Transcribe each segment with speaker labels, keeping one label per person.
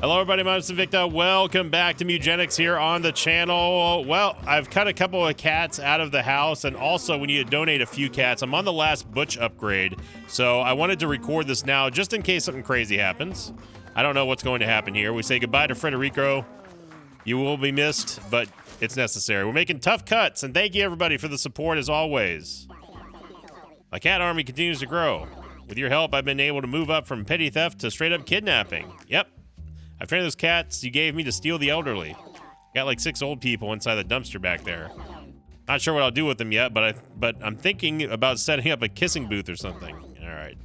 Speaker 1: Hello, everybody. My name is Victor. Welcome back to Mugenics here on the channel. Well, I've cut a couple of cats out of the house, and also we need to donate a few cats. I'm on the last Butch upgrade, so I wanted to record this now just in case something crazy happens. I don't know what's going to happen here. We say goodbye to Frederico. You will be missed, but it's necessary. We're making tough cuts, and thank you, everybody, for the support as always. My cat army continues to grow. With your help, I've been able to move up from petty theft to straight-up kidnapping. Yep. I've trained those cats you gave me to steal the elderly. Got like 6 old people inside the dumpster back there. Not sure what I'll do with them yet, but I'm thinking about setting up a kissing booth or something. All right.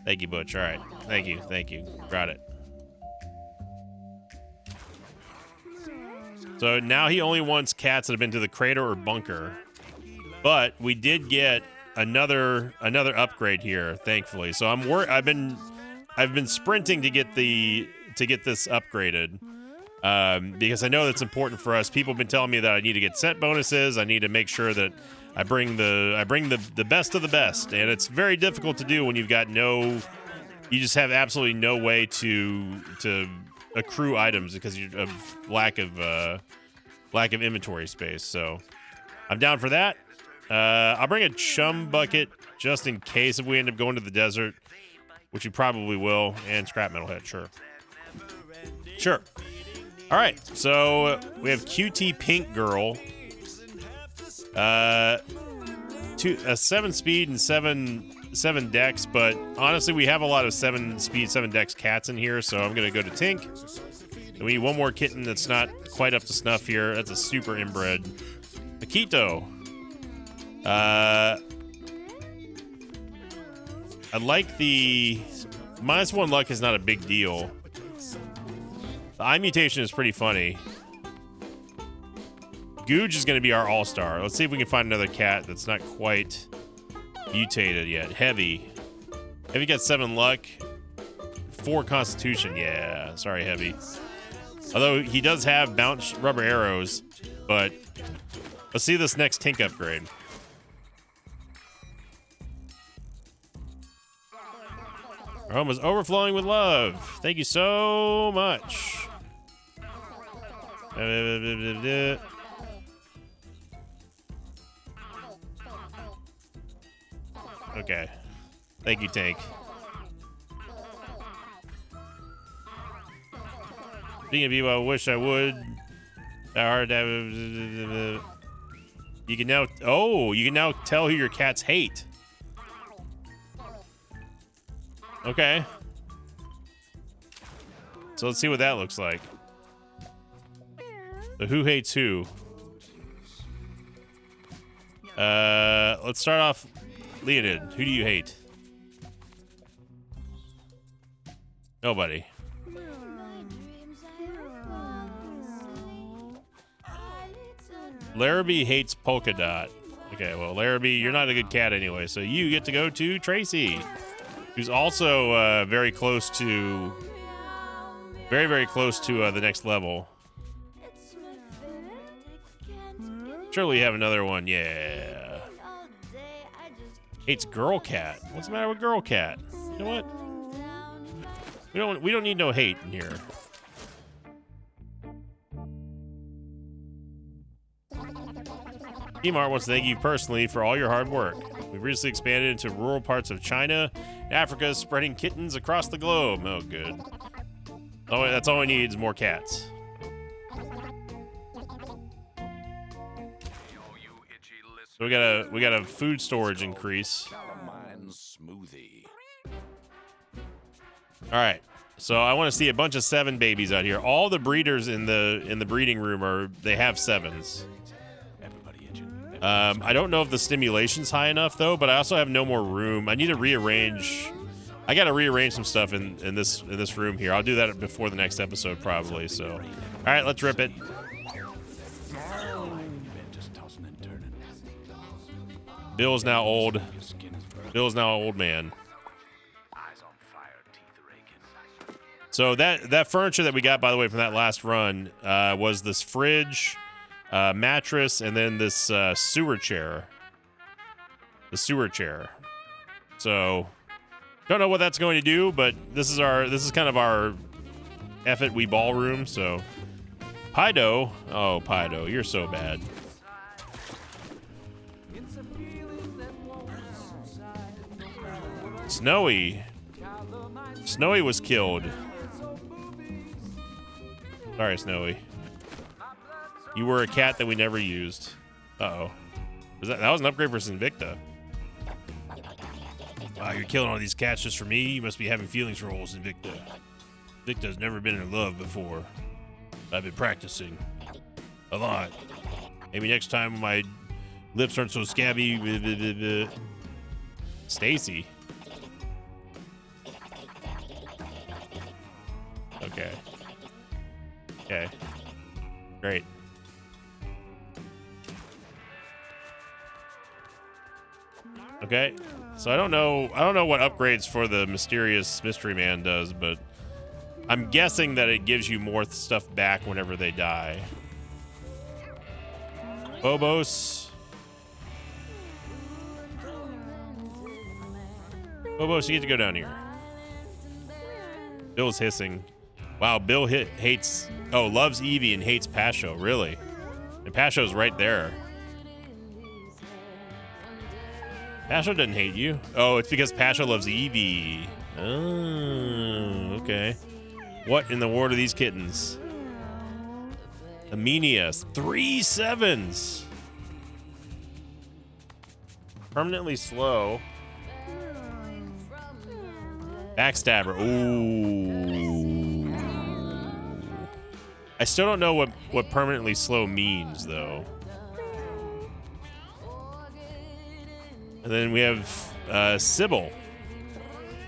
Speaker 1: Thank you, Butch. All right. Thank you. Thank you. Got it. So now he only wants cats that have been to the crater or bunker. But we did get another upgrade here, thankfully. So I've been sprinting to get this upgraded because I know that's important for us. People have been telling me that I need to get scent bonuses. I need to make sure that I bring the best of the best, and it's very difficult to do when you just have absolutely no way to accrue items because of lack of inventory space. So I'm down for that. I'll bring a chum bucket just in case if we end up going to the desert, which we probably will, and scrap metal head. Sure. All right, so we have QT Pink Girl. 7 speed and 7 dex, but honestly, we have a lot of 7 speed, 7 dex cats in here, so I'm gonna go to Tink. And we need one more kitten that's not quite up to snuff here. That's a super inbred. Akito. I like the -1 luck is not a big deal. The eye mutation is pretty funny. Googe is going to be our all-star. Let's see if we can find another cat that's not quite mutated yet. Heavy. Heavy got 7 luck. 4 constitution. Yeah. Sorry, Heavy. Although he does have bounce rubber arrows. But let's see this next Tink upgrade. Our home is overflowing with love. Thank you so much. Okay. Thank you, Tank. Speaking of you, I wish I would. You can now tell who your cats hate. Okay. So let's see what that looks like. So who hates who? Let's start off Leonid. Who do you hate? Nobody. Larrabee hates Polka Dot. Okay, well, Larrabee, you're not a good cat anyway, so you get to go to Tracy, who's also very close to the next level. Surely you have another one. Yeah. Hates Girl Cat. What's the matter with Girl Cat? You know what? We don't need no hate in here. T-Mart wants to thank you personally for all your hard work. We've recently expanded into rural parts of China, Africa, spreading kittens across the globe. Oh, good. Oh, that's all we need is more cats. So we got a food storage increase. All right. So I want to see a bunch of 7 babies out here. All the breeders in the breeding room they have 7s. I don't know if the stimulation's high enough though, but I also have no more room. I need to rearrange. I got to rearrange some stuff in this room here. I'll do that before the next episode probably. So, all right, let's rip it. Bill's now old. Bill's now an old man. So that furniture that we got, by the way, from that last run was this fridge, mattress, and then this sewer chair. The sewer chair. So don't know what that's going to do, but this is kind of our F it, we ballroom. So Pido, oh Pido, you're so bad. Snowy was killed. Sorry, Snowy. You were a cat that we never used. Uh-oh. That was an upgrade for Invicta. Wow, you're killing all these cats just for me? You must be having feelings for old Invicta. Invicta's never been in love before. I've been practicing. A lot. Maybe next time when my lips aren't so scabby. Stacy. Okay. Okay. Great. Okay. So I don't know what upgrades for the mysterious mystery man does, but I'm guessing that it gives you more stuff back whenever they die. Phobos. Phobos, you get to go down here. Bill's hissing. Wow, Bill loves Eevee and hates Pasho, really? And Pasho's right there. Pasho doesn't hate you. Oh, it's because Pasho loves Eevee. Oh, okay. What in the world are these kittens? Amenius, 3 7s. Permanently slow. Backstabber. Ooh. I still don't know what permanently slow means, though. And then we have Sybil.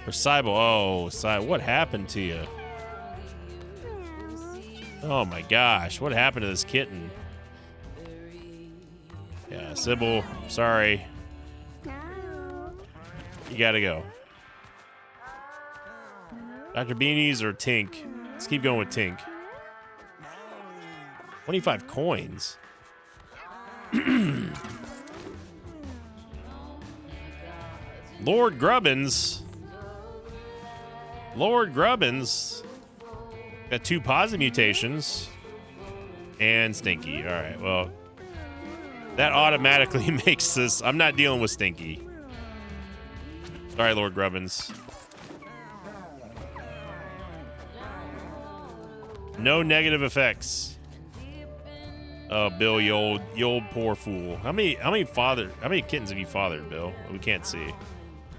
Speaker 1: Or Sybil. Oh, what happened to you? Oh my gosh, what happened to this kitten? Yeah, Sybil, sorry. You gotta go. Dr. Beanies or Tink? Let's keep going with Tink. 25 coins. Lord Grubbins. Lord Grubbins. Got 2 positive mutations. And Stinky. All right, well. That automatically makes this... I'm not dealing with Stinky. Sorry, Lord Grubbins. No negative effects. Oh, Bill, you old poor fool. How many kittens have you fathered, Bill? We can't see.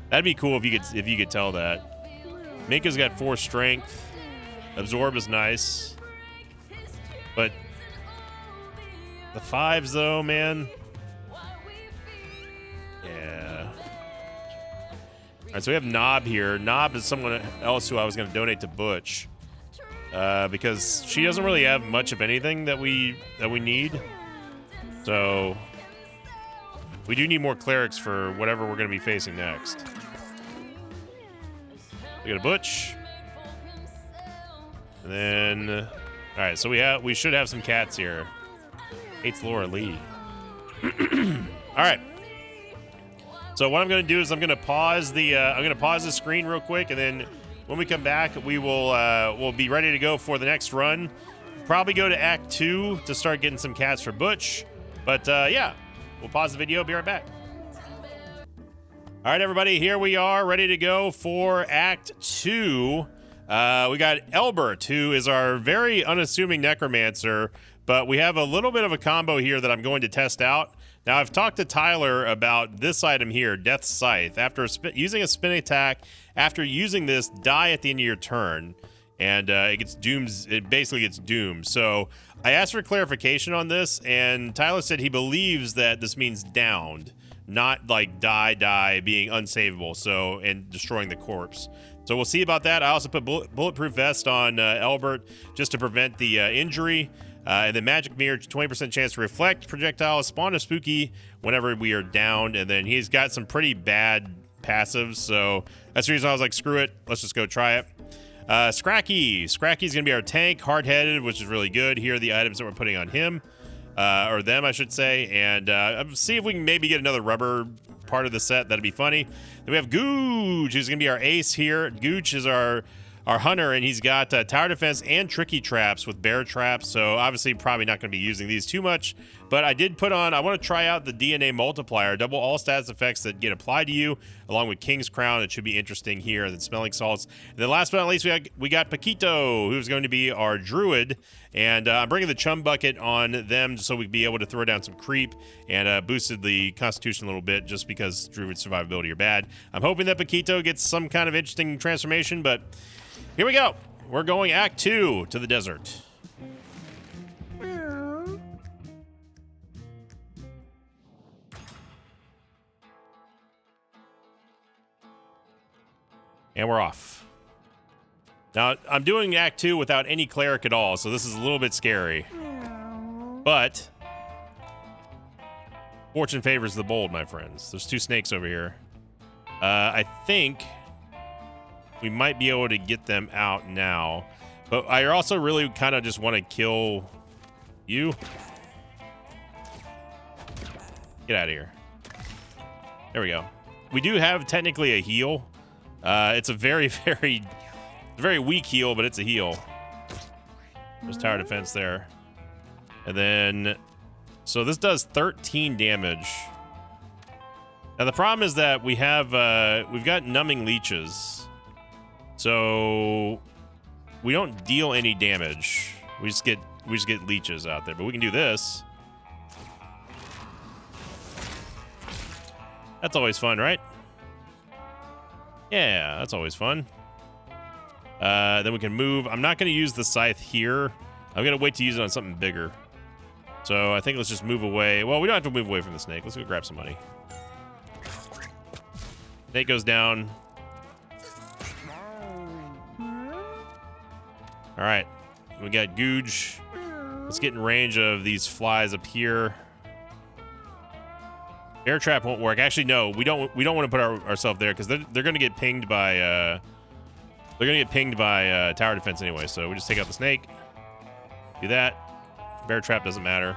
Speaker 1: That'd be cool if you could tell that. Minka's got 4 strength. Absorb is nice. But the 5s though, man. Yeah. Alright, so we have Knob here. Knob is someone else who I was gonna donate to Butch. Because she doesn't really have much of anything that we need. So we do need more clerics for whatever we're going to be facing next. We got a Butch. And then all right, so we should have some cats here. Hates Laura Lee. All right. So what I'm going to do is I'm going to pause the screen real quick, and then when we come back, we'll be ready to go for the next run. Probably go to Act 2 to start getting some cats for Butch. But yeah, we'll pause the video. Be right back. All right, everybody, here we are ready to go for Act 2. We got Elbert, who is our very unassuming necromancer, but we have a little bit of a combo here that I'm going to test out. Now, I've talked to Tyler about this item here, Death's Scythe. After using a spin attack, after using this, die at the end of your turn, and it gets doomed. It basically gets doomed. So I asked for clarification on this, and Tyler said he believes that this means downed, not like die, being unsavable, so and destroying the corpse. So we'll see about that. I also put bulletproof vest on Elbert just to prevent the injury. And then Magic Mirror, 20% chance to reflect projectiles, spawn a spooky whenever we are downed. And then he's got some pretty bad passives, so that's the reason I was like, screw it, let's just go try it. Scracky's gonna be our tank, hard-headed, which is really good. Here are the items that we're putting on him, or them, I should say. And see if we can maybe get another rubber part of the set. That'd be funny. Then we have Gooch, who's gonna be our ace here. Gooch is our our hunter, and he's got tower defense and tricky traps with bear traps. So obviously probably not going to be using these too much. But I did put on, I want to try out the DNA multiplier, double all stats effects that get applied to you, along with King's Crown. It should be interesting here. And then smelling salts. And then last but not least, we got Paquito, who's going to be our druid. And I'm bringing the chum bucket on them so we can be able to throw down some creep, and boosted the constitution a little bit just because druid survivability are bad. I'm hoping that Paquito gets some kind of interesting transformation, but here we go. We're going Act 2 to the desert. And we're off. Now, I'm doing Act 2 without any cleric at all, so this is a little bit scary. But fortune favors the bold, my friends. There's 2 snakes over here. I think we might be able to get them out now. But I also really kind of just want to kill you. Get out of here. There we go. We do have technically a heal. It's a very, very weak heal, but it's a heal. There's tower defense there. And then, so this does 13 damage. Now the problem is that we have, we've got numbing leeches. So we don't deal any damage. We just get leeches out there, but we can do this. That's always fun, right? Yeah, that's always fun. Then we can move. I'm not going to use the scythe here. I'm going to wait to use it on something bigger. So I think let's just move away. Well, we don't have to move away from the snake. Let's go grab some money. Snake goes down. All right. We got Googe. Let's get in range of these flies up here. Air trap won't work. Actually, no, we don't want to put ourselves there because they're going to get pinged by tower defense anyway. So we just take out the snake. Do that. Bear trap doesn't matter.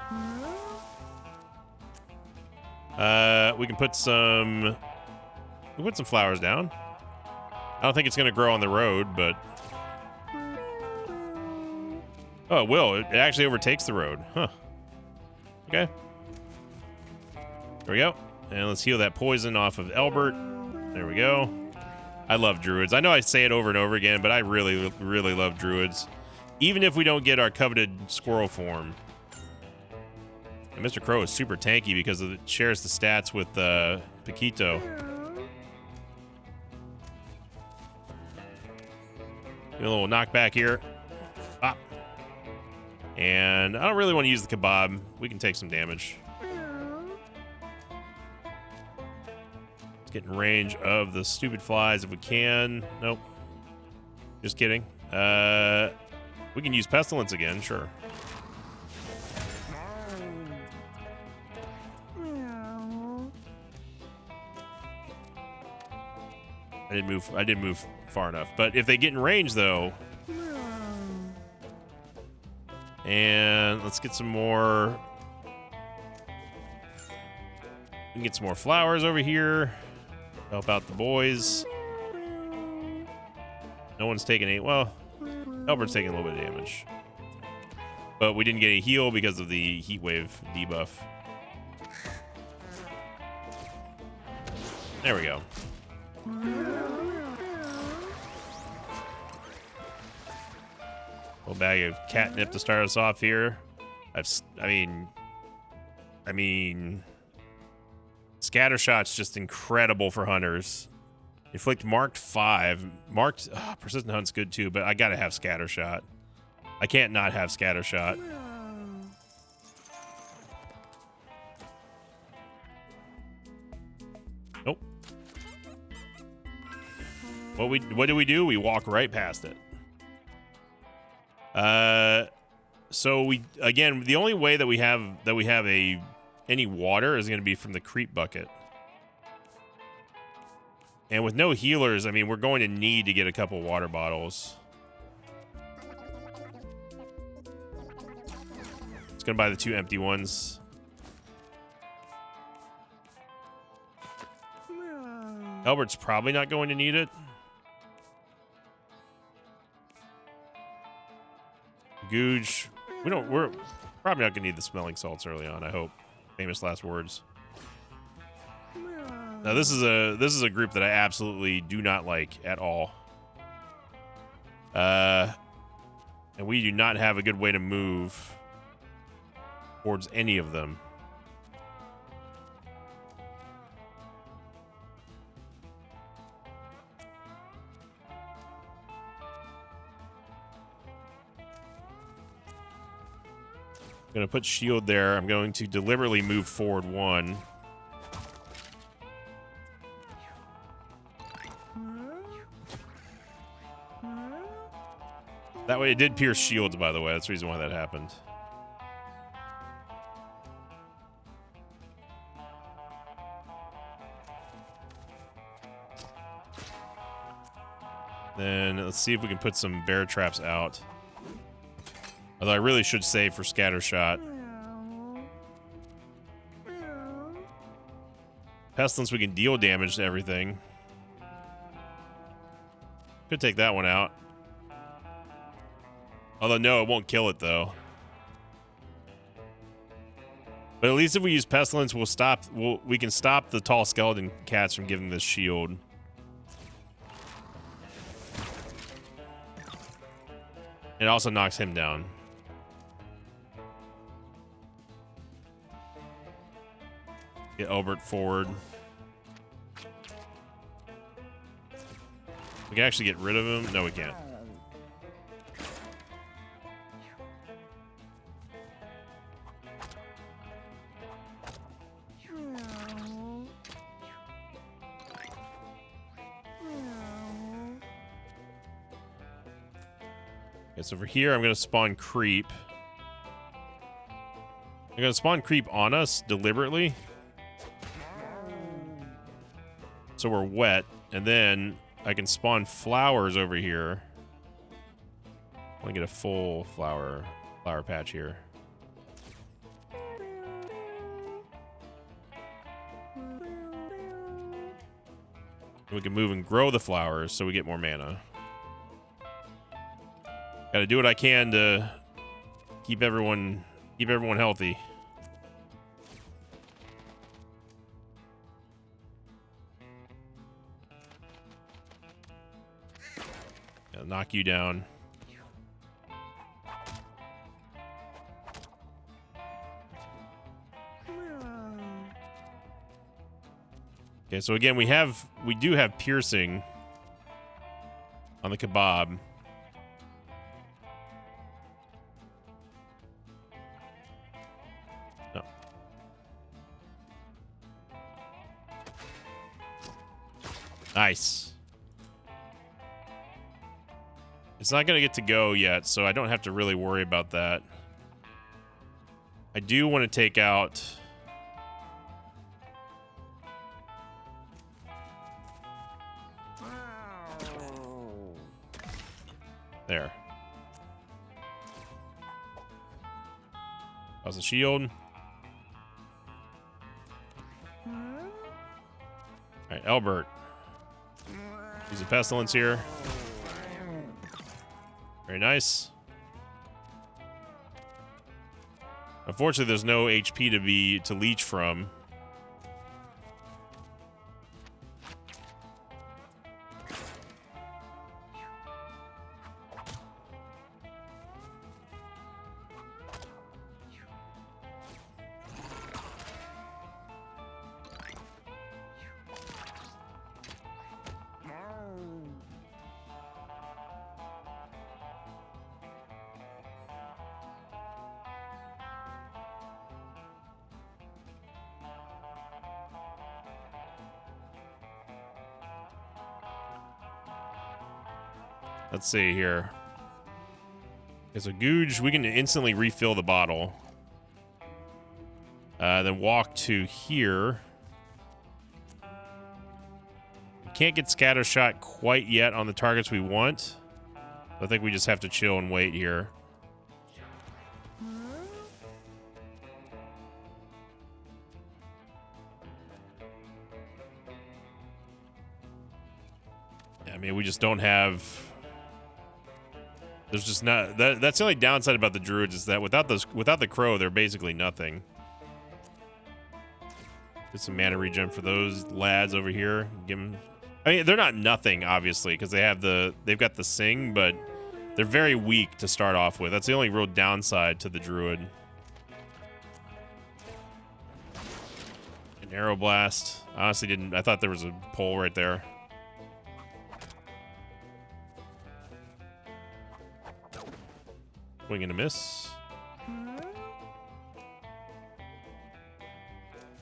Speaker 1: We can put some flowers down. I don't think it's going to grow on the road, but oh, it will. It actually overtakes the road. Huh. Okay. There we go. And let's heal that poison off of Albert. There we go. I love druids. I know I say it over and over again, but I really, really love druids. Even if we don't get our coveted squirrel form. And Mr. Crow is super tanky because it shares the stats with Paquito. Do a little knockback here. Pop. And I don't really want to use the kebab. We can take some damage. Let's get in range of the stupid flies if we can. Nope. Just kidding. We can use pestilence again, sure. I didn't move far enough. But if they get in range though. And let's get some more. We can get some more flowers over here. Help out the boys. No one's taking any. Well, Albert's taking a little bit of damage. But we didn't get a heal because of the heat wave debuff. There we go. Little bag of catnip to start us off here. I mean, Scattershot's just incredible for hunters. Inflict marked 5. Persistent Hunt's good too, but I gotta have Scattershot. I can't not have Scattershot. Nope. What do we do? We walk right past it. So the only way that we have any water is going to be from the creep bucket. And with no healers, I mean, we're going to need to get a couple water bottles. It's going to buy the 2 empty ones. Albert's probably not going to need it. Googe. We're probably not gonna need the smelling salts early on, I hope. Famous last words. Now this is a group that I absolutely do not like at all. And we do not have a good way to move towards any of them. I'm going to put shield there. I'm going to deliberately move forward 1. That way it did pierce shields, by the way. That's the reason why that happened. Then let's see if we can put some bear traps out. Although I really should save for scatter shot. Pestilence, we can deal damage to everything. Could take that one out. Although, no, it won't kill it, though. But at least if we use Pestilence, we can stop the tall skeleton cats from giving this shield. It also knocks him down. Get Elbert forward. We can actually get rid of him. No, we can't. Okay, so over here, I'm going to spawn creep. I'm going to spawn creep on us deliberately. So we're wet, and then I can spawn flowers over here. I want to get a full flower patch here. And we can move and grow the flowers so we get more mana. Gotta do what I can to keep everyone healthy. Gotta knock you down. Okay, so again, we do have piercing on the kebab. No. Nice. It's not going to get to go yet, so I don't have to really worry about that. I do want to take out... There. That was a shield. Alright, Elbert. Use a pestilence here. Very nice. Unfortunately, there's no HP to leech from. Let's see here. Okay, so Googe, we can instantly refill the bottle. Then walk to here. We can't get scatter shot quite yet on the targets we want. I think we just have to chill and wait here. Yeah, I mean, we just don't have... There's just not that's the only downside about the druids is that without the crow, they're basically nothing. Get some mana regen for those lads over here. Give them. I mean, they're not nothing obviously because they've got the sing, but they're very weak to start off with. That's the only real downside to the druid. An arrow blast. Honestly, didn't. I thought there was a pole right there. Swing and a miss.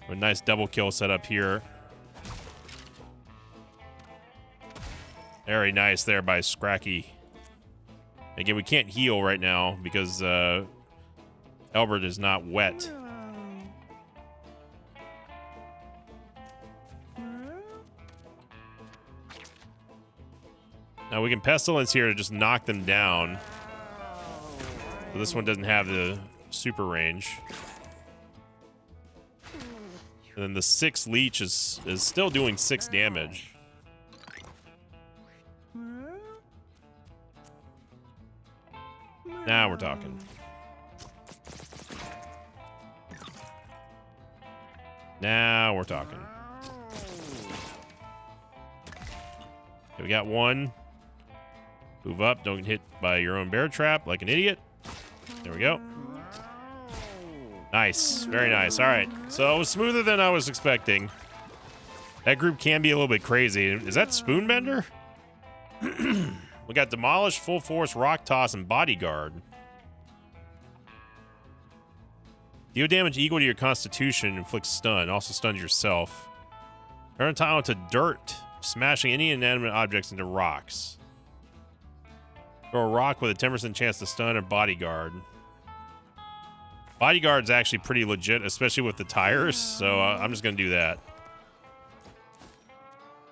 Speaker 1: A nice double kill set up here. Very nice there by Scracky. Again, we can't heal right now because Elbert is not wet. Now we can Pestilence here to just knock them down. So this one doesn't have the super range. And then the 6 leech is still doing 6 damage. Now we're talking. Now we're talking. Okay, we got one. Move up. Don't get hit by your own bear trap like an idiot. There we go. Nice. Very nice. All right. So it was smoother than I was expecting. That group can be a little bit crazy. Is that Spoonbender? We got Demolish, Full Force, Rock Toss, and Bodyguard. Deal damage equal to your constitution, inflict stun. Also stuns yourself. Turn tile into dirt, smashing any inanimate objects into rocks. Throw a rock with a 10% chance to stun or Bodyguard. Bodyguard's actually pretty legit, especially with the tires, so I'm just going to do that.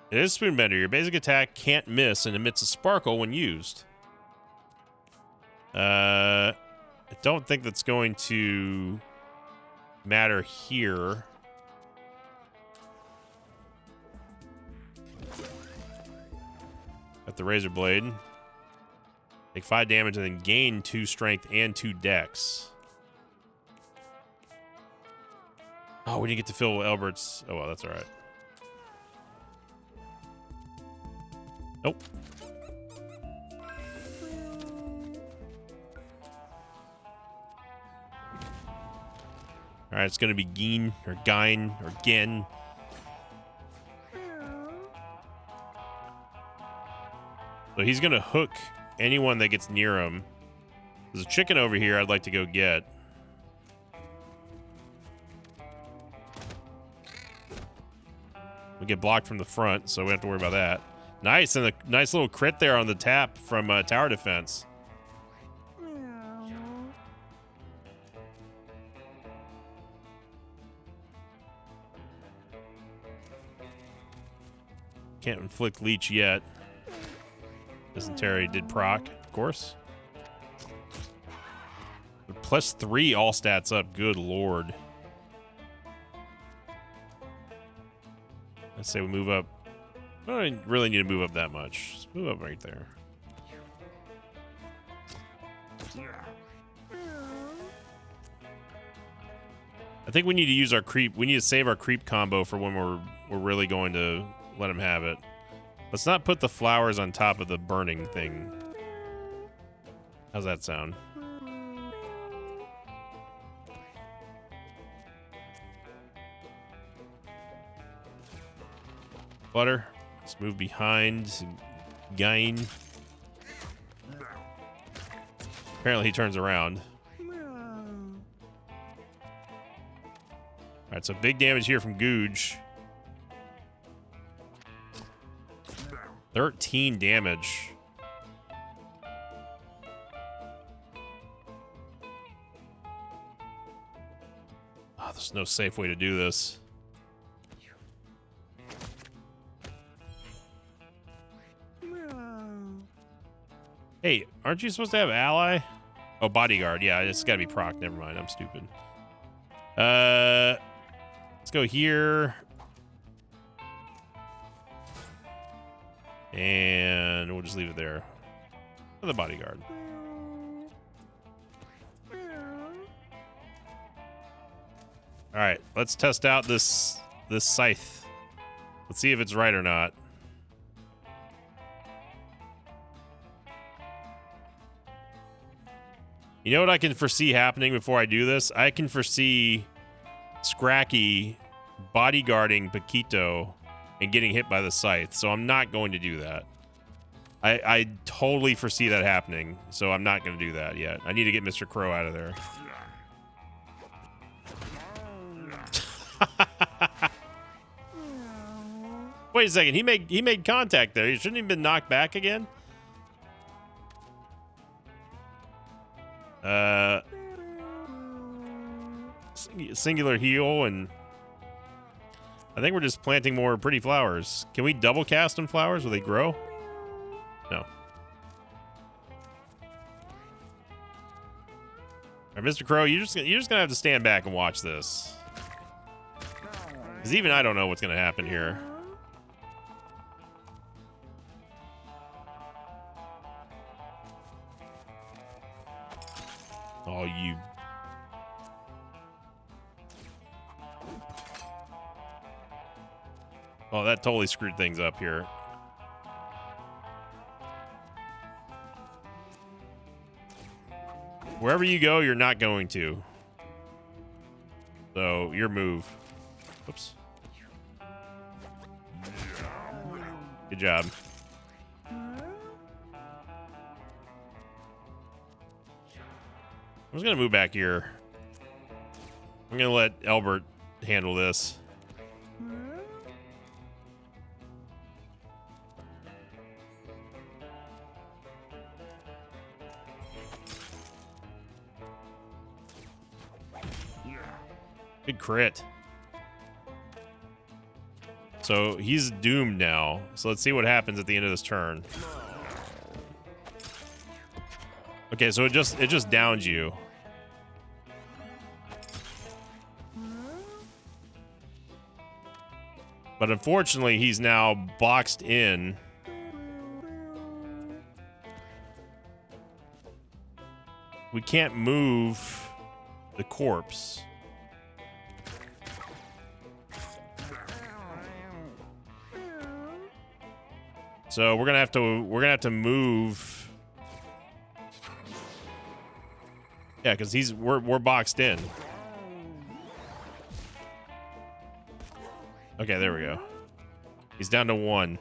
Speaker 1: It is Spoonbender. Your basic attack can't miss and emits a sparkle when used. I don't think that's going to matter here. Got the Razor Blade. Take 5 damage and then gain 2 strength and 2 dex. Oh, we didn't get to fill Albert's. Oh, well, that's all right. Nope. All right, it's going to be Geen or Gyn or Gen. So he's going to hook anyone that gets near him. There's a chicken over here I'd like to go get. We get blocked from the front, so we don't have to worry about that. Nice, and a nice little crit there on the tap from tower defense. Can't inflict leech yet. Dysentery did proc, of course. But +3 all stats up, good lord. Let's say we move up. I don't really need to move up that much. Just move up right there. I think we need to use our creep. We need to save our creep combo for when we're really going to let him have it. Let's not put the flowers on top of the burning thing. How's that sound? Flutter. Let's move behind Gain. Apparently he turns around. Alright, so big damage here from Googe. 13 damage. Oh, there's no safe way to do this. Hey, aren't you supposed to have ally? Oh, bodyguard. Yeah, it's got to be proc. Never mind. I'm stupid. Let's go here. And we'll just leave it there. For the bodyguard. All right, let's test out this scythe. Let's see if it's right or not. You know what I can foresee happening before I do this? I can foresee Scracky bodyguarding Paquito and getting hit by the scythe, so I'm not going to do that. I totally foresee that happening, so I'm not going to do that yet. I need to get Mr. Crow out of there. Wait a second, he made contact there. He shouldn't have been knocked back again. Singular heal, and I think we're just planting more pretty flowers. Can we double cast them flowers? Will they grow? No. All right, Mr. Crow, you're just gonna have to stand back and watch this, because even I don't know what's gonna happen here. Oh, you. Oh, that totally screwed things up here. Wherever you go, you're not going to. So, your move. Oops. Good job. I'm just gonna move back here. I'm gonna let Albert handle this. Good crit. So he's doomed now. So let's see what happens at the end of this turn. Okay, so it just downs you. But unfortunately, he's now boxed in. We can't move the corpse. So we're gonna have to move. Yeah, because we're boxed in. Okay, there we go. He's down to 1.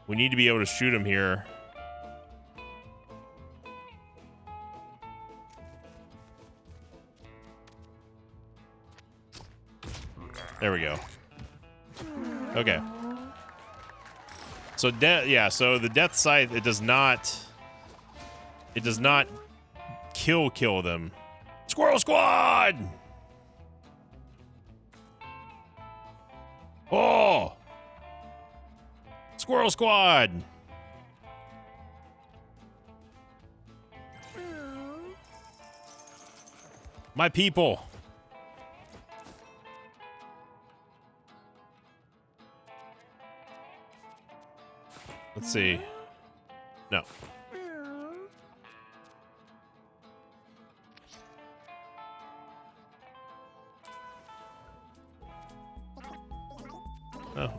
Speaker 1: We need to be able to shoot him here. There we go. Okay. So so the death scythe, it does not kill them. Squirrel Squad! Oh! Squirrel Squad! My people. Let's see. No.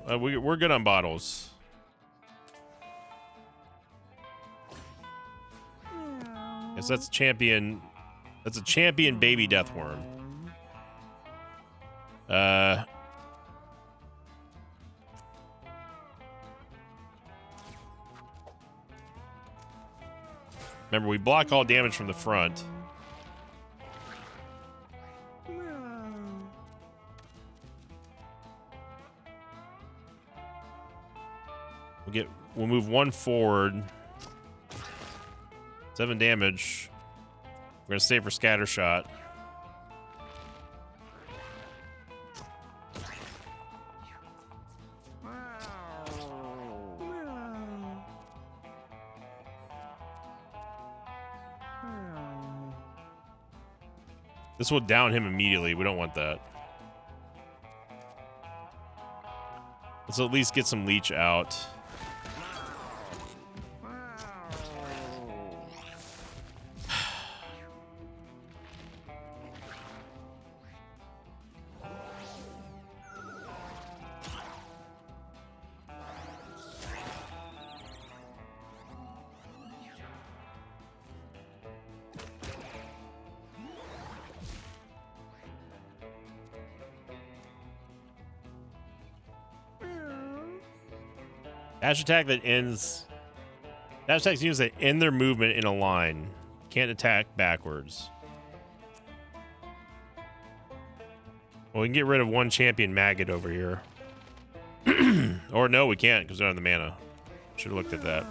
Speaker 1: Oh, we're good on bottles. Yes, that's champion. That's a champion baby deathworm. Remember, we block all damage from the front. We'll move 1 forward. 7 damage. We're gonna save for scatter shot. This will down him immediately. We don't want that. Let's at least get some leech out. Dash attack that ends. Dash attacks use that end their movement in a line. Can't attack backwards. Well, we can get rid of one champion maggot over here. Or no, we can't because we don't have the mana. Should have looked at that.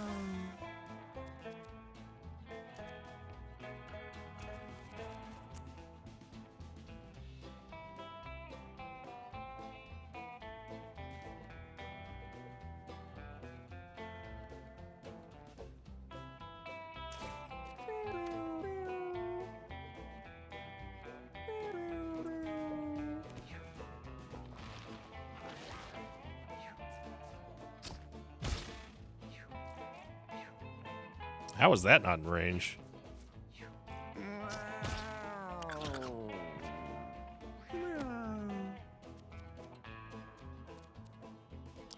Speaker 1: How was that not in range?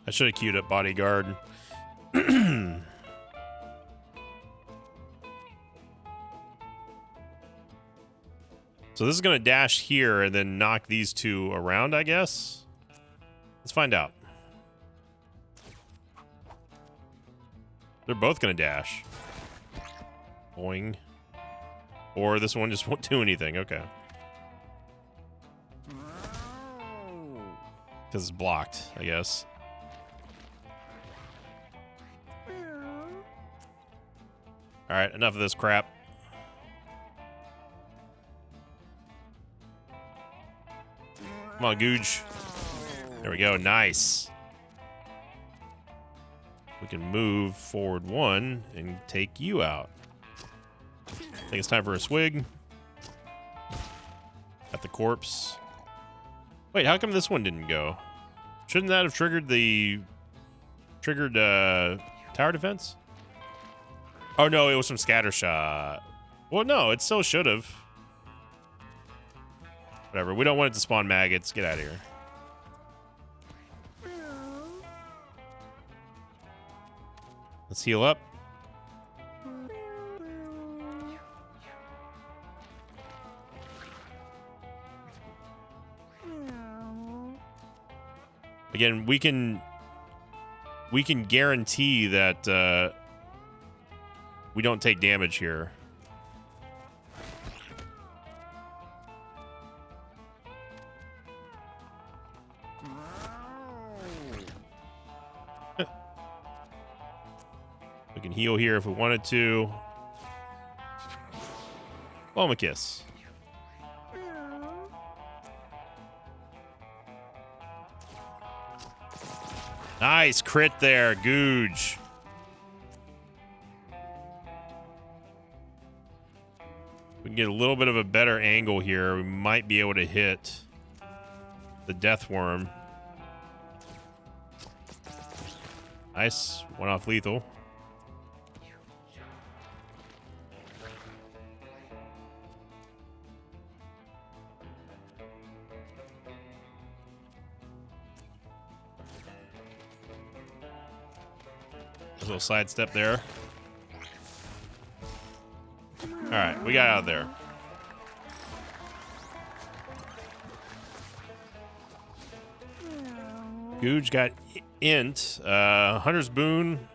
Speaker 1: I should have queued up bodyguard. So this is going to dash here and then knock these two around, I guess? Let's find out. They're both going to dash. Boing. Or this one just won't do anything. Okay. Because it's blocked, I guess. Alright, enough of this crap. Come on, Googe. There we go. Nice. We can move forward one and take you out. I think it's time for a swig. At the corpse. Wait, how come this one didn't go? Shouldn't that have triggered the... tower defense? Oh, no, it was from Scattershot. Well, no, it still should have. Whatever, we don't want it to spawn maggots. Get out of here. Let's heal up. Again, we can guarantee that we don't take damage here. We can heal here if we wanted to. Blow him a kiss. Nice crit there, Googe. We can get a little bit of a better angle here. We might be able to hit the Death Worm. Nice. One off lethal. A little sidestep there. All right, we got out of there. Googe got int. Hunter's Boon.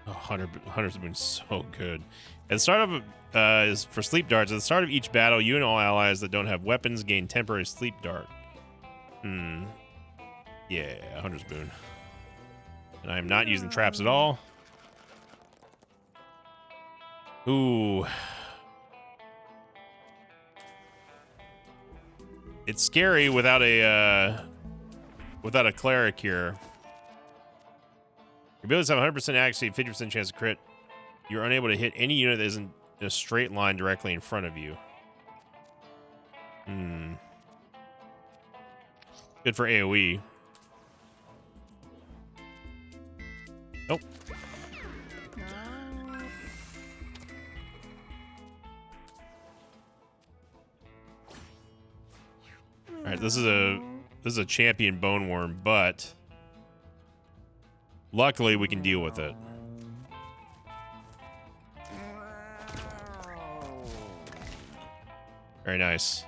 Speaker 1: Oh, Hunter's Boon's so good. At the start of is for sleep darts. At the start of each battle, you and all allies that don't have weapons gain temporary sleep dart. Yeah, Hunter's Boon. And I am not using traps at all. Ooh. It's scary without a cleric here. Your abilities have 100% accuracy, 50% chance to crit. You're unable to hit any unit that isn't in a straight line directly in front of you. Good for AoE. Nope. All right, this is a champion bone worm, but luckily we can deal with it. Very nice.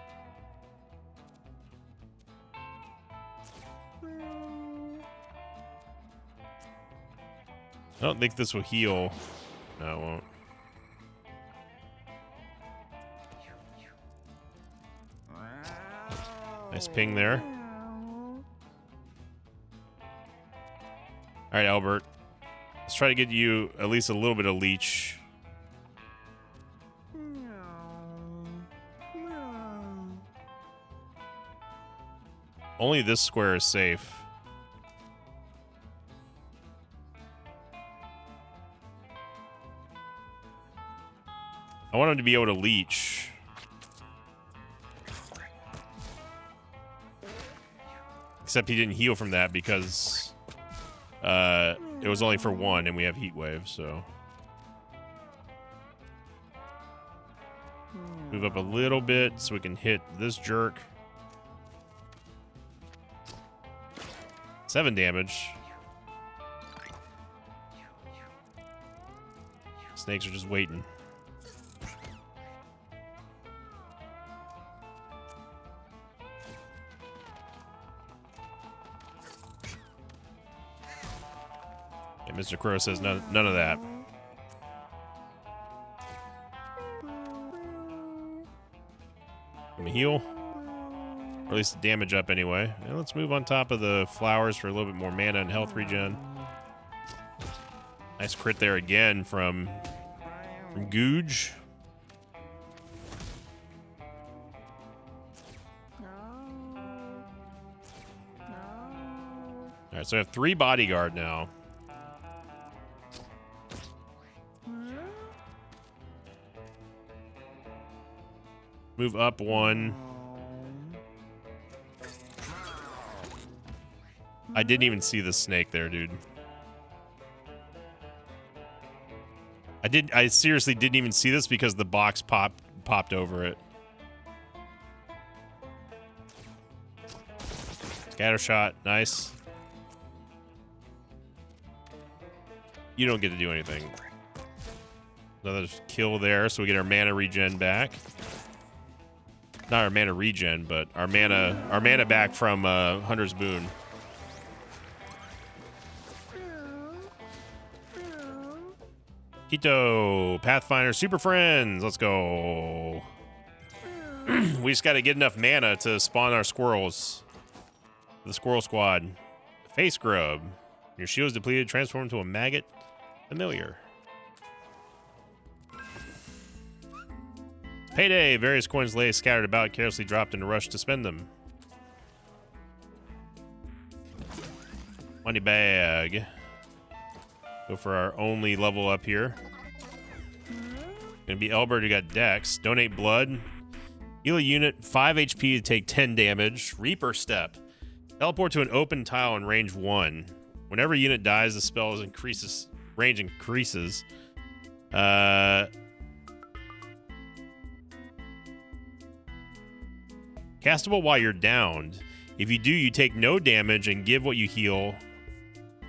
Speaker 1: I don't think this will heal. No, it won't. Nice ping there. All right, Albert. Let's try to get you at least a little bit of leech. Only this square is safe. I want him to be able to leech. Except he didn't heal from that because it was only for one and we have heat wave, so. Move up a little bit so we can hit this jerk. 7 damage. Snakes are just waiting. Yeah, Mr. Crow says none of that. Let me heal. Or at least damage up anyway. And let's move on top of the flowers for a little bit more mana and health regen. Nice crit there again from Googe. Alright, so I have 3 bodyguard now. Move up 1. I didn't even see the snake there, dude. I seriously didn't even see this because the box popped over it. Scatter shot, nice. You don't get to do anything. Another kill there, so we get our mana regen back. Not our mana regen, but our mana back from Hunter's Boon. Keto, Pathfinder, Super Friends, let's go. We just got to get enough mana to spawn our squirrels. The Squirrel Squad. Face Grub. Your shield is depleted, transform into a maggot. Familiar. Payday. Various coins lay scattered about, carelessly dropped in a rush to spend them. Money bag. Go for our only level up here. Gonna be Elbert who got Dex. Donate blood. Heal a unit 5 HP to take 10 damage. Reaper Step. Teleport to an open tile in range 1. Whenever a unit dies, the spell increases. Range increases. Castable while you're downed. If you do, you take no damage and give what you heal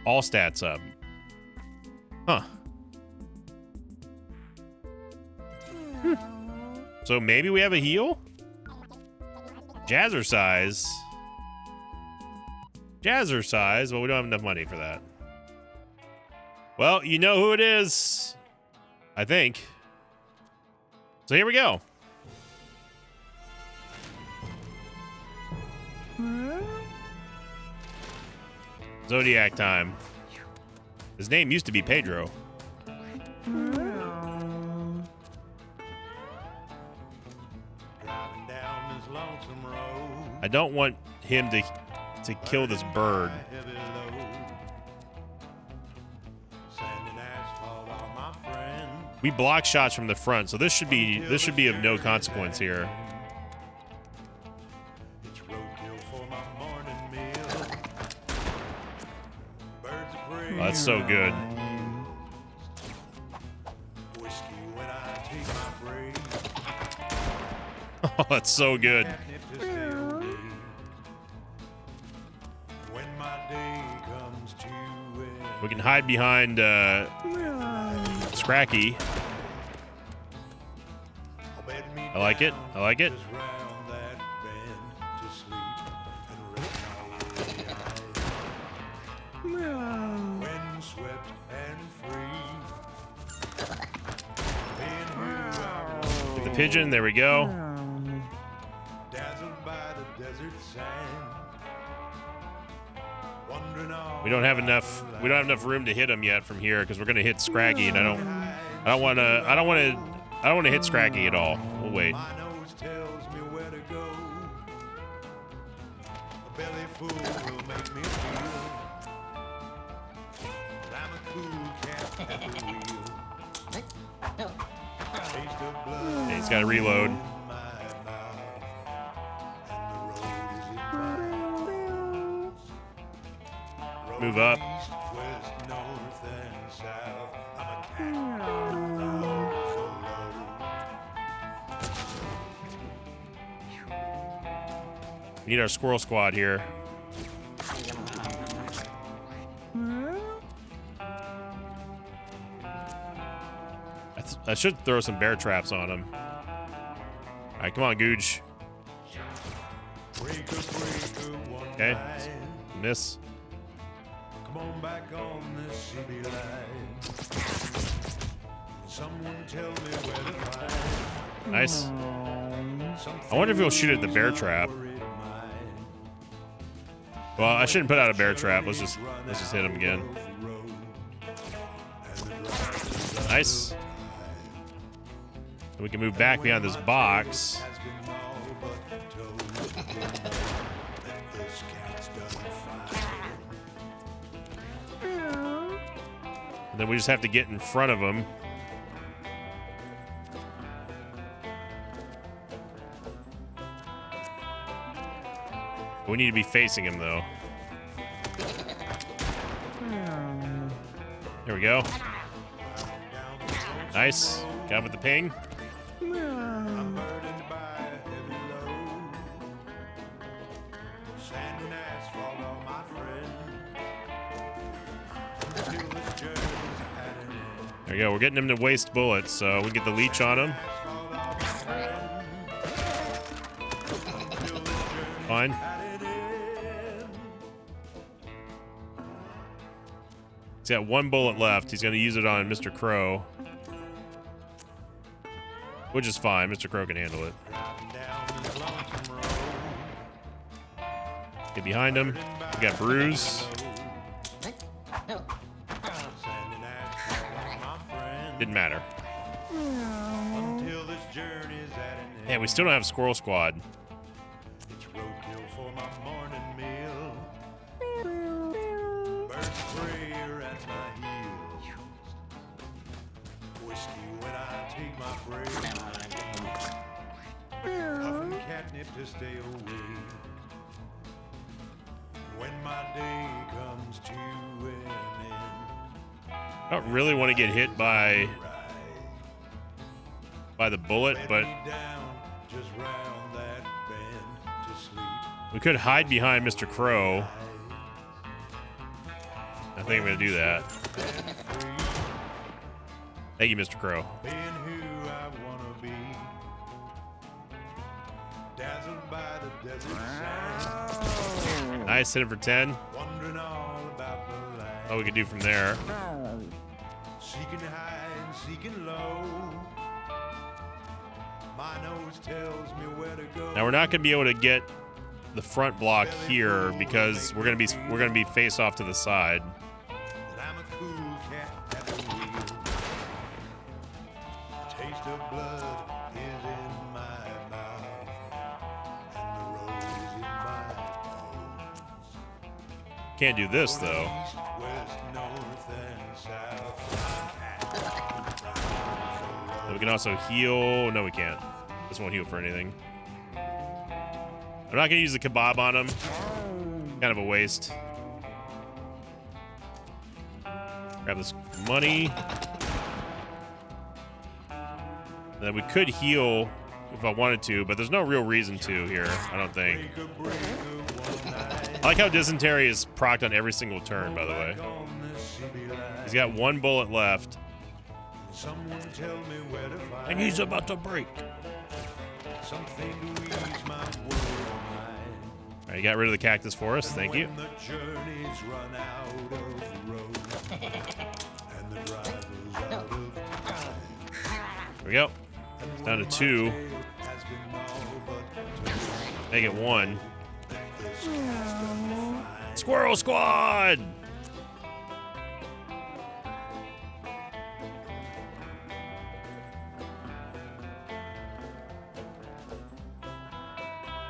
Speaker 1: all stats up. Huh. So maybe we have a heal? Jazzercise. Jazzercise? Well, we don't have enough money for that. Well, you know who it is. I think. So here we go. Zodiac time. His name used to be Pedro. I don't want him to kill this bird. We block shots from the front, so this should be of no consequence here. Oh, that's so good. Oh, that's so good. We can hide behind Scracky. I like it. I like it. pigeon. There we go. We don't have enough. We don't have enough room to hit him yet from here because we're gonna hit Scraggy, and I don't want to hit Scraggy at all. We'll wait. Yeah, he's got to reload. Move up. We need our squirrel squad here. I should throw some bear traps on him. All right, come on, Googe. Okay, miss. Come on back on this CB line. Someone tell me where to find. Nice. I wonder if he'll shoot at the bear trap. Well, I shouldn't put out a bear trap. Let's just hit him again. Nice. And we can move back behind this box. And then we just have to get in front of him. We need to be facing him, though. There we go. Nice. Got him with the ping. There we go. We're getting him to waste bullets, so we get the leech on him. Fine. He's got one bullet left. He's going to use it on Mr. Crow. Which is fine. Mr. Crow can handle it. Get behind him. We got Bruise. Didn't matter. Man, we still don't have Squirrel Squad. To stay away when my day comes to an end. I don't really want to get hit by the bullet, but we could hide behind Mr. Crow. I think I'm going to do that. Thank you, Mr. Crow. Nice, hit it for 10. Oh, we can do from there. Now we're not going to be able to get the front block here because we're going to be face off to the side. Can't do this though. And we can also heal. No, we can't. This won't heal for anything. I'm not gonna use the kebab on him. Kind of a waste. Grab this money. And then we could heal if I wanted to, but there's no real reason to here, I don't think. I like how Dysentery is procced on every single turn, by the way. He's got one bullet left. And he's about to break. All right, you got rid of the cactus for us. Thank you. There we go. Down to 2. Make it 1. Squirrel Squad!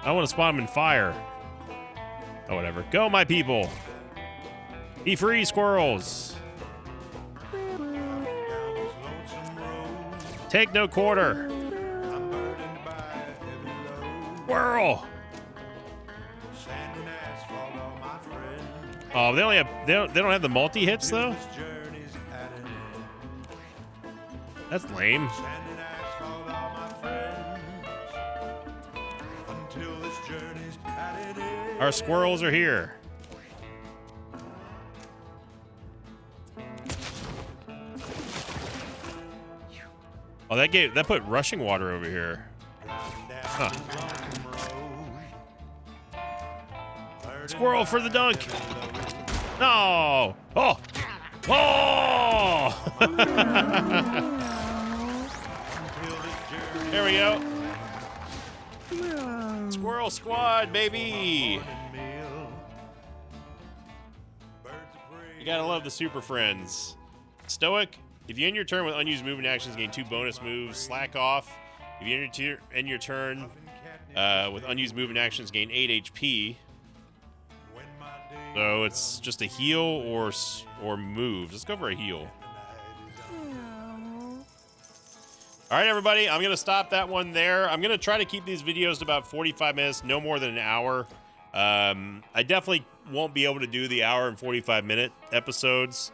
Speaker 1: I want to spawn them in fire. Oh, whatever. Go, my people. Be free, squirrels. Take no quarter. Squirrel. Oh, they only have they don't have the multi hits though. That's lame. Our squirrels are here. Oh, that put rushing water over here. Huh. Squirrel for the dunk. No. Oh. Oh. There we go. Squirrel Squad, baby. You gotta love the Super Friends. Stoic. If you end your turn with unused movement actions, gain 2 bonus moves. Slack off. If you end your turn with unused movement actions, gain 8 HP. So it's just a heal or moves. Let's go for a heal. All right, everybody. I'm going to stop that one there. I'm going to try to keep these videos to about 45 minutes, no more than an hour. I definitely won't be able to do the hour and 45-minute episodes.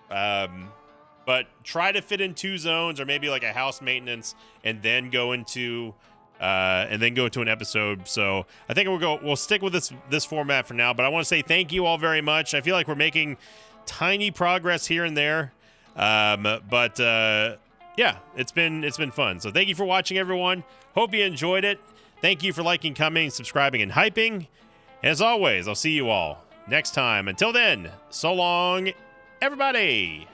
Speaker 1: But try to fit in 2 zones or maybe like a house maintenance and then go into an episode. So I think we'll stick with this format for now, but I want to say thank you all very much. I feel like we're making tiny progress here and there. Yeah, it's been fun. So thank you for watching, everyone. Hope you enjoyed it. Thank you for liking, commenting, subscribing, and hyping. And as always, I'll see you all next time. Until then, so long, everybody.